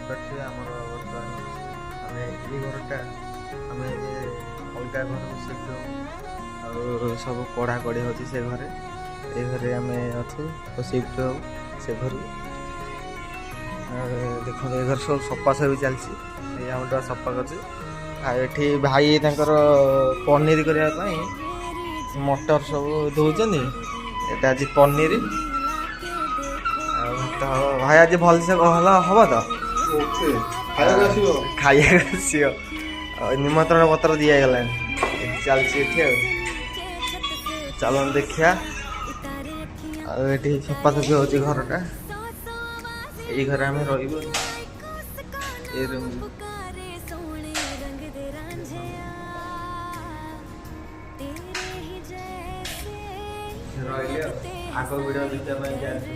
ଦେଖିପାରୁଥିବେ ଆମର ବର୍ତ୍ତମାନ ଆମେ ଏଇ ଘରଟା ଆମେ ଏବେ ଅଲଗା ଘରକୁ ଶିଫ୍ଟ ହଉ ଆଉ ସବୁ ପଢ଼ାପଢ଼ି ହେଉଛି ସେ ଘରେ। ଏ ଘରେ ଆମେ ଅଛୁ ତ ଶିଫ୍ଟ ହଉ ସେ ଘରକୁ। ଦେଖନ୍ତୁ ଏ ଘର ସବୁ ସଫାସଫି ଚାଲିଛି। ଏଇ ଆମଟା ସଫା କରୁଛି। ଆଉ ଏଠି ଭାଇ ତାଙ୍କର ପନିର କରିବା ପାଇଁ ମଟର ସବୁ ଧୋଉଛନ୍ତି। ଏଟା ଆଜି ପନିର ଆଉ ଭାତ ହବ। ଭାଇ ଆଜି ଭଲସେ ଭଲ ହବ ତ? ଖାଇବାକୁ ଆସିବ। ନିମନ୍ତ୍ରଣ ପତ୍ର ଦିଆଗଲାଣି ଚାଲିଛି ଏଠି ଆଉ। ଚାଲନ୍ତୁ ଦେଖିବା। ଆଉ ଏଠି ସଫାସଫି ହଉଛି ଘରଟା। ଏଇ ଘରେ ଆମେ ରହିବୁ। ଏଇ ରୁମ୍ ରହିଲେ ଆଉ ଆଗ ଭିଡ଼ିଓ ଦେଖିବା ପାଇଁ ଯାଆନ୍ତୁ।